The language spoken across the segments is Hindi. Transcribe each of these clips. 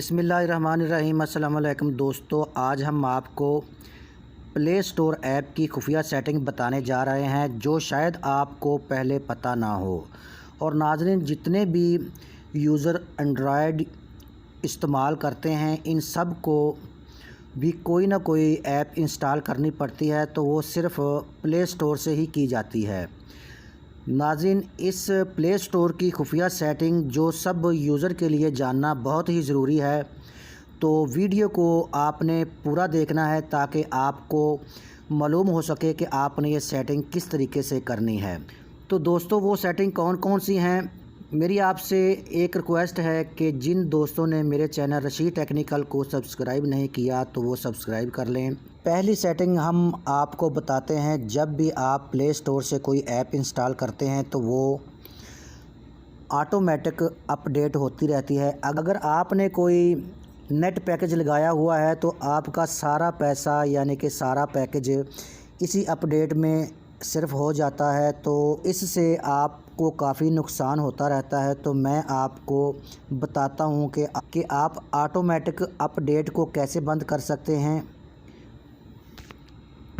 बिस्मिल्लाहिर्रहमानिर्रहीम। अस्सलाम वालेकुम दोस्तों, आज हम आपको प्ले स्टोर ऐप की खुफिया सेटिंग बताने जा रहे हैं जो शायद आपको पहले पता ना हो। और नाज़रीन, जितने भी यूज़र एंड्रॉयड इस्तेमाल करते हैं इन सब को भी कोई ना कोई ऐप इंस्टॉल करनी पड़ती है, तो वो सिर्फ़ प्ले स्टोर से ही की जाती है। नाज़रीन, इस प्ले स्टोर की खुफिया सेटिंग जो सब यूज़र के लिए जानना बहुत ही ज़रूरी है, तो वीडियो को आपने पूरा देखना है ताकि आपको मालूम हो सके कि आपने ये सेटिंग किस तरीके से करनी है। तो दोस्तों, वो सेटिंग कौन कौन सी हैं, मेरी आपसे एक रिक्वेस्ट है कि जिन दोस्तों ने मेरे चैनल रशीद टेक्निकल को सब्सक्राइब नहीं किया तो वो सब्सक्राइब कर लें। पहली सेटिंग हम आपको बताते हैं, जब भी आप प्ले स्टोर से कोई ऐप इंस्टॉल करते हैं तो वो ऑटोमेटिक अपडेट होती रहती है। अगर आपने कोई नेट पैकेज लगाया हुआ है तो आपका सारा पैसा यानी कि सारा पैकेज इसी अपडेट में सिर्फ हो जाता है, तो इससे आपको काफ़ी नुकसान होता रहता है। तो मैं आपको बताता हूं कि आप ऑटोमेटिक अपडेट को कैसे बंद कर सकते हैं।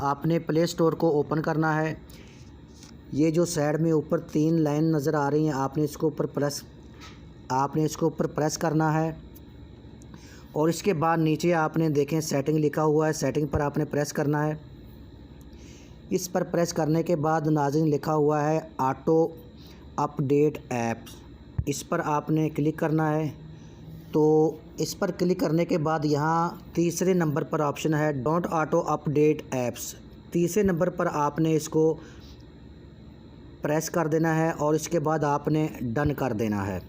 आपने प्ले स्टोर को ओपन करना है। ये जो साइड में ऊपर 3 लाइन नज़र आ रही हैं, आपने इसको ऊपर प्रेस करना है। और इसके बाद नीचे आपने देखें सेटिंग लिखा हुआ है, सेटिंग पर आपने प्रेस करना है। इस पर प्रेस करने के बाद नाज़रीन लिखा हुआ है ऑटो अपडेट ऐप्स, इस पर आपने क्लिक करना है। तो इस पर क्लिक करने के बाद यहाँ तीसरे नंबर पर ऑप्शन है डोंट ऑटो अपडेट ऐप्स। तीसरे नंबर पर आपने इसको प्रेस कर देना है और इसके बाद आपने डन कर देना है।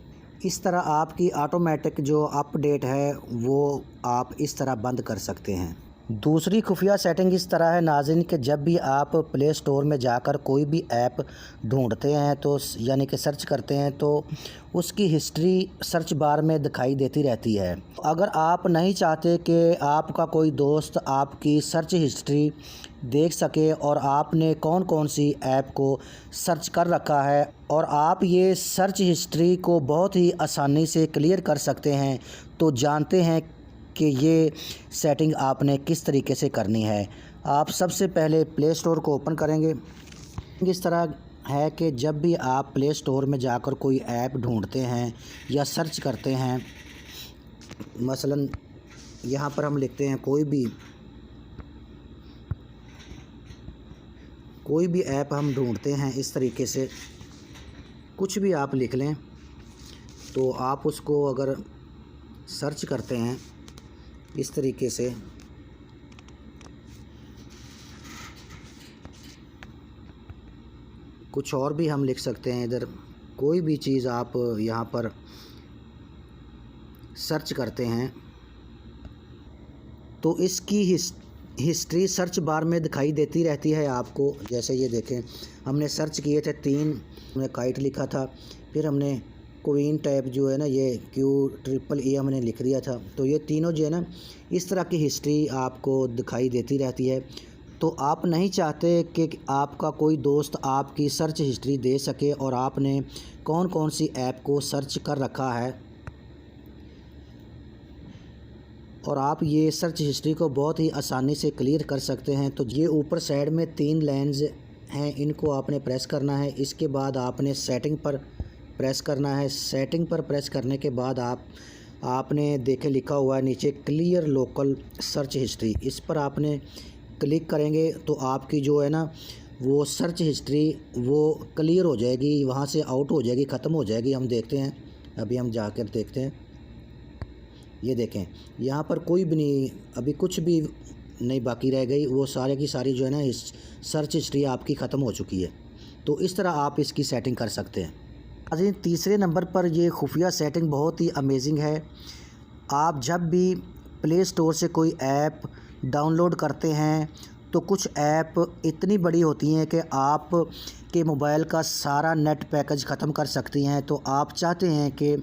इस तरह आपकी ऑटोमेटिक जो अपडेट है वो आप इस तरह बंद कर सकते हैं। दूसरी खुफिया सेटिंग इस तरह है नाज़रीन कि जब भी आप प्ले स्टोर में जाकर कोई भी ऐप ढूंढते हैं तो यानी कि सर्च करते हैं तो उसकी हिस्ट्री सर्च बार में दिखाई देती रहती है। अगर आप नहीं चाहते कि आपका कोई दोस्त आपकी सर्च हिस्ट्री देख सके और आपने कौन कौन सी ऐप को सर्च कर रखा है, और आप ये सर्च हिस्ट्री को बहुत ही आसानी से क्लियर कर सकते हैं, तो जानते हैं कि ये सेटिंग आपने किस तरीके से करनी है। आप सबसे पहले प्ले स्टोर को ओपन करेंगे। इस तरह है कि जब भी आप प्ले स्टोर में जाकर कोई ऐप ढूंढते हैं या सर्च करते हैं, मसलन यहाँ पर हम लिखते हैं कोई भी ऐप हम ढूंढते हैं, इस तरीके से कुछ भी आप लिख लें, तो आप उसको अगर सर्च करते हैं इस तरीके से, कुछ और भी हम लिख सकते हैं। इधर कोई भी चीज़ आप यहाँ पर सर्च करते हैं तो इसकी हिस्ट्री सर्च बार में दिखाई देती रहती है आपको। जैसे ये देखें, हमने सर्च किए थे 3, हमने काइट लिखा था, फिर हमने क्वीन टाइप जो है ना, ये QEEE हमने लिख दिया था। तो ये तीनों जो है ना, इस तरह की हिस्ट्री आपको दिखाई देती रहती है। तो आप नहीं चाहते कि आपका कोई दोस्त आपकी सर्च हिस्ट्री दे सके और आपने कौन कौन सी ऐप को सर्च कर रखा है, और आप ये सर्च हिस्ट्री को बहुत ही आसानी से क्लियर कर सकते हैं। तो ये ऊपर साइड में 3 लाइन्स हैं, इनको आपने प्रेस करना है। इसके बाद आपने सेटिंग पर प्रेस करना है। सेटिंग पर प्रेस करने के बाद आपने देखे लिखा हुआ है नीचे क्लियर लोकल सर्च हिस्ट्री, इस पर आपने क्लिक करेंगे तो आपकी जो है ना वो सर्च हिस्ट्री वो क्लियर हो जाएगी, वहाँ से आउट हो जाएगी, ख़त्म हो जाएगी। हम देखते हैं, अभी हम जाकर देखते हैं। ये देखें, यहाँ पर कोई भी नहीं, अभी कुछ भी नहीं बाकी रह गई, वो सारे की सारी जो है ना सर्च हिस्ट्री आपकी ख़त्म हो चुकी है। तो इस तरह आप इसकी सेटिंग कर सकते हैं। अभी तीसरे नंबर पर ये खुफिया सेटिंग बहुत ही अमेजिंग है। आप जब भी प्ले स्टोर से कोई ऐप डाउनलोड करते हैं तो कुछ ऐप इतनी बड़ी होती हैं कि आप के मोबाइल का सारा नेट पैकेज ख़त्म कर सकती हैं। तो आप चाहते हैं कि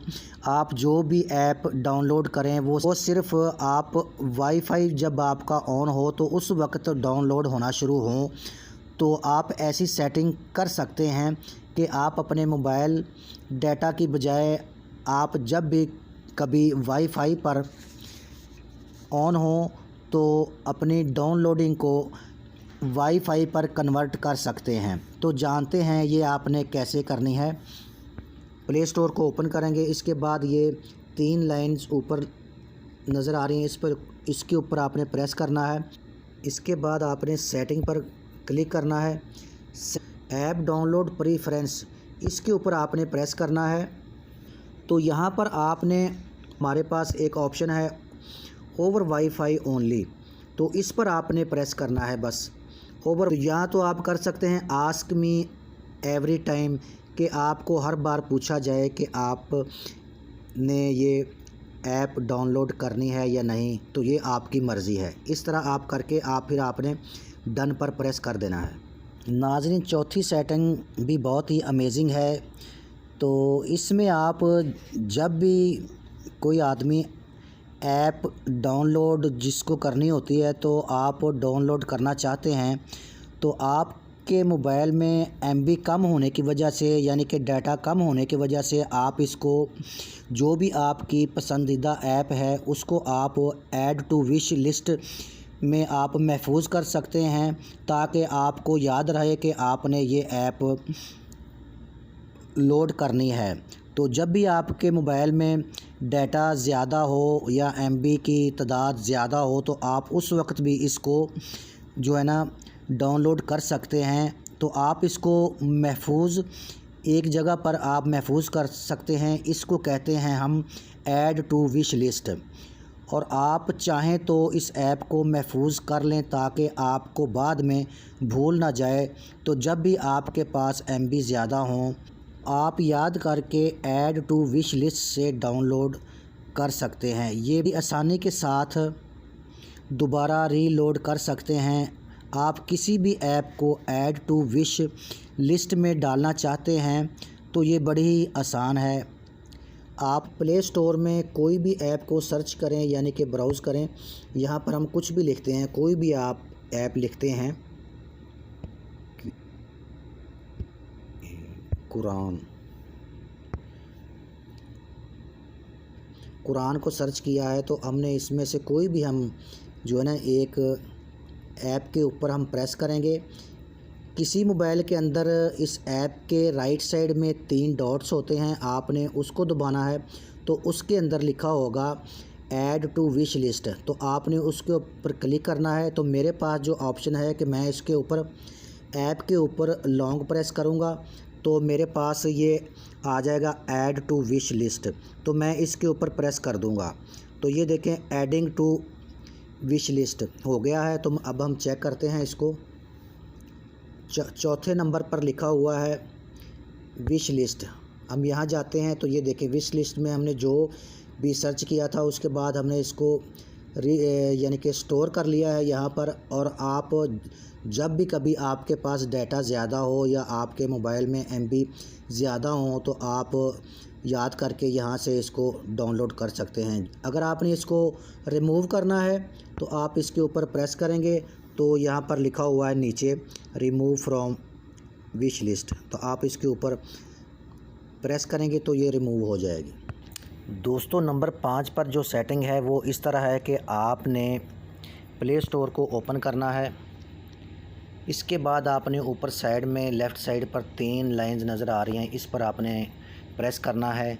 आप जो भी ऐप डाउनलोड करें वो सिर्फ़ आप वाईफाई जब आपका ऑन हो तो उस वक्त डाउनलोड होना शुरू हो। तो आप ऐसी सेटिंग कर सकते हैं कि आप अपने मोबाइल डाटा की बजाय आप जब भी कभी वाईफाई पर ऑन हो तो अपनी डाउनलोडिंग को वाईफाई पर कन्वर्ट कर सकते हैं। तो जानते हैं ये आपने कैसे करनी है। प्ले स्टोर को ओपन करेंगे, इसके बाद ये 3 लाइंस ऊपर नज़र आ रही हैं, इसके ऊपर आपने प्रेस करना है। इसके बाद आपने सेटिंग पर क्लिक करना है। ऐप डाउनलोड प्रीफरेंस, इसके ऊपर आपने प्रेस करना है। तो यहाँ पर आपने हमारे पास एक ऑप्शन है ओवर वाईफाई ओनली, तो इस पर आपने प्रेस करना है बस। ओवर या तो आप कर सकते हैं आस्क मी एवरी टाइम, कि आपको हर बार पूछा जाए कि आप ने ये ऐप डाउनलोड करनी है या नहीं, तो ये आपकी मर्ज़ी है। इस तरह आप करके फिर आपने डन पर प्रेस कर देना है। नाज़रीन, चौथी सेटिंग भी बहुत ही अमेजिंग है। तो इसमें आप जब भी कोई आदमी ऐप डाउनलोड जिसको करनी होती है, तो आप डाउनलोड करना चाहते हैं, तो आपके मोबाइल में MB कम होने की वजह से, यानी कि डाटा कम होने की वजह से, आप इसको जो भी आपकी पसंदीदा ऐप है उसको आप ऐड टू विश लिस्ट में आप महफूज कर सकते हैं, ताकि आपको याद रहे कि आपने ये ऐप लोड करनी है। तो जब भी आपके मोबाइल में डाटा ज़्यादा हो या MB की तादाद ज़्यादा हो, तो आप उस वक्त भी इसको जो है ना डाउनलोड कर सकते हैं। तो आप इसको महफूज एक जगह पर आप महफूज कर सकते हैं। इसको कहते हैं हम ऐड टू विश लिस्ट। और आप चाहें तो इस ऐप को महफूज कर लें ताकि आपको बाद में भूल ना जाए। तो जब भी आपके पास MB ज़्यादा हों, आप याद करके ऐड टू विश लिस्ट से डाउनलोड कर सकते हैं। ये भी आसानी के साथ दोबारा रीलोड कर सकते हैं। आप किसी भी ऐप को ऐड टू विश लिस्ट में डालना चाहते हैं तो ये बड़ी ही आसान है। आप प्ले स्टोर में कोई भी ऐप को सर्च करें, यानी कि ब्राउज़ करें। यहाँ पर हम कुछ भी लिखते हैं, कोई भी आप ऐप लिखते हैं, कुरान को सर्च किया है, तो हमने इसमें से कोई भी हम जो है ना एक ऐप के ऊपर हम प्रेस करेंगे। किसी मोबाइल के अंदर इस ऐप के राइट साइड में 3 डॉट्स होते हैं, आपने उसको दबाना है। तो उसके अंदर लिखा होगा ऐड टू विश लिस्ट, तो आपने उसके ऊपर क्लिक करना है। तो मेरे पास जो ऑप्शन है कि मैं इसके ऊपर ऐप के ऊपर लॉन्ग प्रेस करूँगा तो मेरे पास ये आ जाएगा ऐड टू विश लिस्ट। तो मैं इसके ऊपर प्रेस कर दूँगा, तो ये देखें एडिंग टू विश लिस्ट हो गया है। तो अब हम चेक करते हैं इसको। चौथे नंबर पर लिखा हुआ है विश लिस्ट। हम यहाँ जाते हैं तो ये देखें विश लिस्ट में हमने जो भी सर्च किया था उसके बाद हमने इसको यानी कि स्टोर कर लिया है यहाँ पर। और आप जब भी कभी आपके पास डाटा ज़्यादा हो या आपके मोबाइल में MB ज़्यादा हो, तो आप याद करके यहाँ से इसको डाउनलोड कर सकते हैं। अगर आपने इसको रिमूव करना है तो आप इसके ऊपर प्रेस करेंगे, तो यहाँ पर लिखा हुआ है नीचे रिमूव फ्रॉम विश लिस्ट, तो आप इसके ऊपर प्रेस करेंगे तो ये रिमूव हो जाएगी। दोस्तों, नंबर 5 पर जो सेटिंग है वो इस तरह है कि आपने प्ले स्टोर को ओपन करना है। इसके बाद आपने ऊपर साइड में लेफ़्ट साइड पर 3 लाइंस नज़र आ रही हैं, इस पर आपने प्रेस करना है।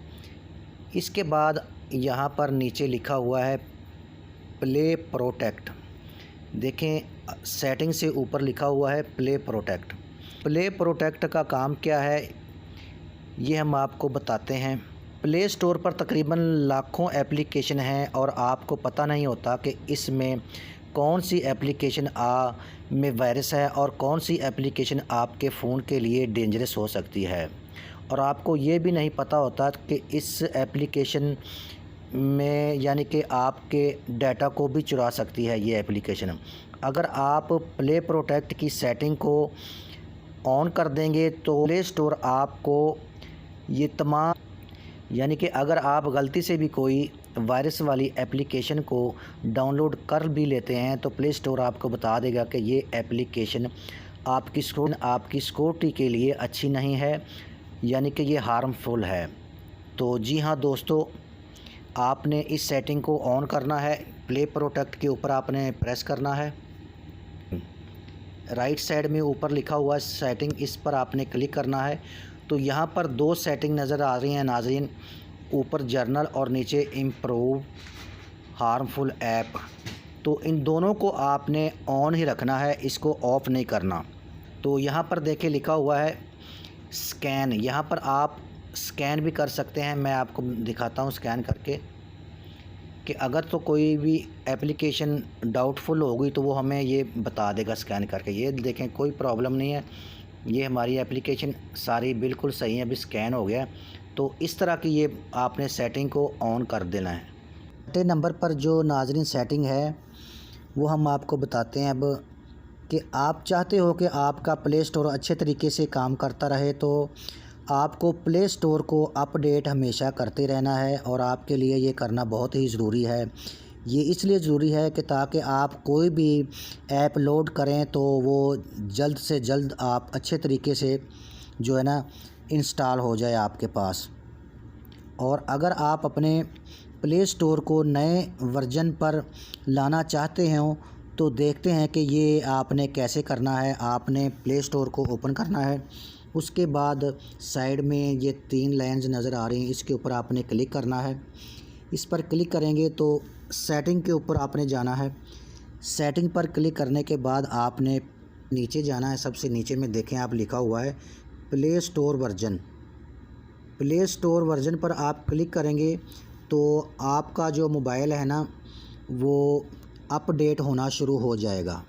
इसके बाद यहाँ पर नीचे लिखा हुआ है प्ले प्रोटेक्ट। देखें सेटिंग से ऊपर लिखा हुआ है प्ले प्रोटेक्ट। प्ले प्रोटेक्ट का काम क्या है ये हम आपको बताते हैं। प्ले स्टोर पर तकरीबन लाखों एप्लीकेशन हैं और आपको पता नहीं होता कि इसमें कौन सी एप्लीकेशन में वायरस है और कौन सी एप्लीकेशन आपके फ़ोन के लिए डेंजरस हो सकती है। और आपको ये भी नहीं पता होता कि इस एप्लीकेशन में यानी कि आपके डाटा को भी चुरा सकती है ये एप्लीकेशन। अगर आप प्ले प्रोटेक्ट की सेटिंग को ऑन कर देंगे तो प्ले स्टोर आपको ये तमाम यानी कि अगर आप गलती से भी कोई वायरस वाली एप्लीकेशन को डाउनलोड कर भी लेते हैं तो प्ले स्टोर आपको बता देगा कि ये एप्लीकेशन आपकी सिक्योरिटी के लिए अच्छी नहीं है, यानी कि ये हार्मफुल है। तो जी हाँ दोस्तों, आपने इस सेटिंग को ऑन करना है। प्ले प्रोटेक्ट के ऊपर आपने प्रेस करना है। राइट साइड में ऊपर लिखा हुआ है सेटिंग, इस पर आपने क्लिक करना है। तो यहाँ पर 2 सेटिंग नज़र आ रही हैं नाज़रीन, ऊपर जर्नल और नीचे इम्प्रूव हार्मफुल ऐप। तो इन दोनों को आपने ऑन ही रखना है, इसको ऑफ़ नहीं करना। तो यहाँ पर देखिए लिखा हुआ है स्कैन, यहाँ पर आप स्कैन भी कर सकते हैं। मैं आपको दिखाता हूँ स्कैन करके कि अगर तो कोई भी एप्लीकेशन डाउटफुल होगी तो वो हमें ये बता देगा स्कैन करके। ये देखें कोई प्रॉब्लम नहीं है, ये हमारी एप्लीकेशन सारी बिल्कुल सही है, अभी स्कैन हो गया। तो इस तरह की ये आपने सेटिंग को ऑन कर देना है। छठे नंबर पर जो नाज़रीन सेटिंग है वो हम आपको बताते हैं अब कि आप चाहते हो कि आपका प्ले स्टोर अच्छे तरीके से काम करता रहे, तो आपको प्ले स्टोर को अपडेट हमेशा करते रहना है और आपके लिए ये करना बहुत ही ज़रूरी है। ये इसलिए ज़रूरी है कि ताकि आप कोई भी ऐप लोड करें तो वो जल्द से जल्द आप अच्छे तरीके से जो है ना इंस्टॉल हो जाए आपके पास। और अगर आप अपने प्ले स्टोर को नए वर्जन पर लाना चाहते हो तो देखते हैं कि ये आपने कैसे करना है। आपने प्ले स्टोर को ओपन करना है, उसके बाद साइड में ये 3 लाइन्स नज़र आ रही हैं, इसके ऊपर आपने क्लिक करना है। इस पर क्लिक करेंगे तो सेटिंग के ऊपर आपने जाना है। सेटिंग पर क्लिक करने के बाद आपने नीचे जाना है। सबसे नीचे में देखें आप लिखा हुआ है play store version. Play store version पर आप क्लिक करेंगे तो आपका जो मोबाइल है ना वो अपडेट होना शुरू हो जाएगा।